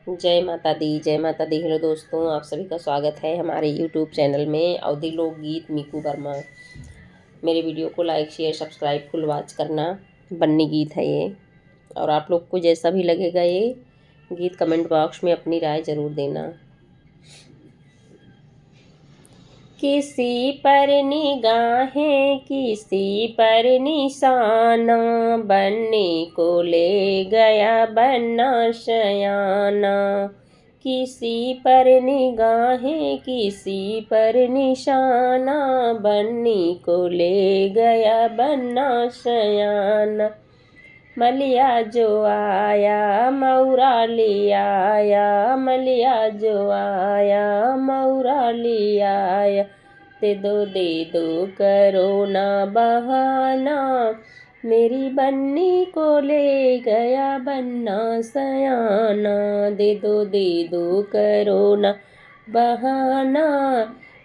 जय माता दी, जय माता दी। हेलो दोस्तों, आप सभी का स्वागत है हमारे यूट्यूब चैनल में अवधी लोकगीत मीकू वर्मा। मेरे वीडियो को like share subscribe full watch करना। बन्नी गीत है ये, और आप लोग को जैसा भी लगेगा ये गीत कमेंट बॉक्स में अपनी राय ज़रूर देना। किसी पर निगाहें किसी पर निशाना, बन्नी को ले गया बन्ना शयाना। किसी पर निगाहें किसी पर निशाना, बन्नी को ले गया बन्ना शयाना। मलिया जो आया मऊरा ले आया, मलिया जो आया मऊरा ले आया। दे दो करो ना बहाना, मेरी बन्नी को ले गया बन्ना सयाना। दे दो करो ना बहाना,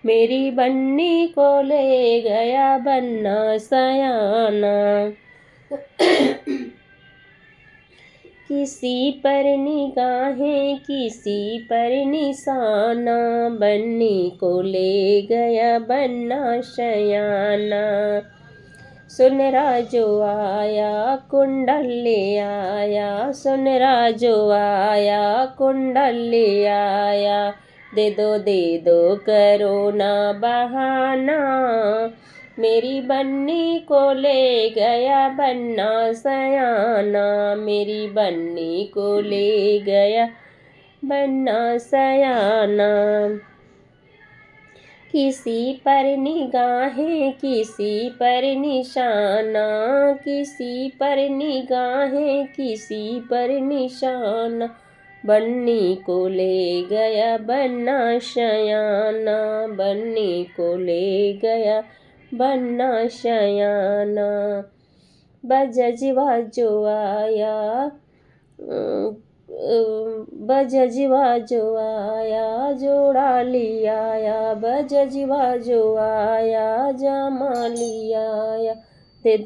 मेरी बन्नी को ले गया बन्ना सयाना। किसी पर निगाहें किसी पर निशाना, बन्नी को ले गया बन्ना शयाना। सुनरा जो आया कुंडल ले आया, सुनरा जो आया कुंडल ले आया। दे दो करो ना बहाना, मेरी बन्नी को ले गया बन्ना सयाना। मेरी बन्नी को ले गया बन्ना सयाना। किसी पर निगाहें किसी पर निशाना, किसी पर निगाहें किसी पर निशाना, बन्नी को ले गया बन्ना शयाना। बन्नी को ले गया बन्ना शयाना। बजजवा जो आया बजजवा जो आया जोड़ा ले आया, बजजवा जो आया जामा ले आया। दे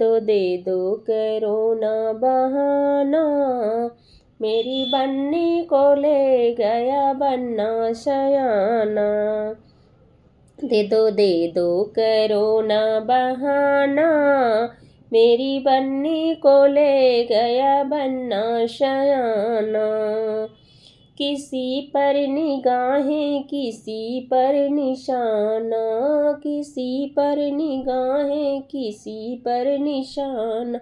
दो करो ना बहाना, मेरी बन्नी को ले गया बन्ना शयाना। दे दो करो ना बहाना, मेरी बन्नी को ले गया बन्ना शयाना। किसी पर निगाहें किसी पर निशाना, किसी पर निगाहें किसी पर निशाना,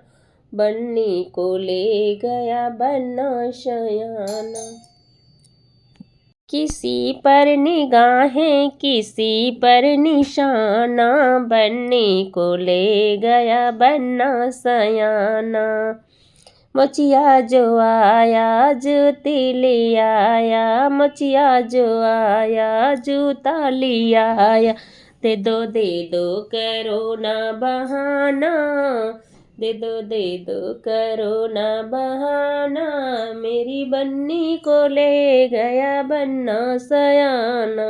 बन्नी को ले गया बन्ना शयाना। किसी पर निगाहें किसी पर निशाना, बन्नी को ले गया बन्ना सयाना। मोचिया जो आया जूती ले आया, मोचिया जो आया जूता ले आया। दे दो करो ना बहाना, दे दो करो ना बहाना, मेरी बन्नी को ले गया बन्ना सयाना।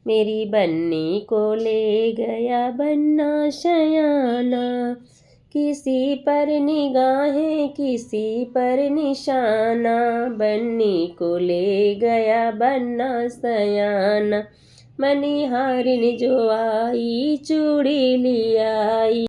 मेरी बन्नी को ले गया बन्ना शयाना। किसी पर निगाहें किसी पर निशाना, बन्नी को ले गया बन्ना सयाना। मनिहारिन जो आई चूड़ी ले आई।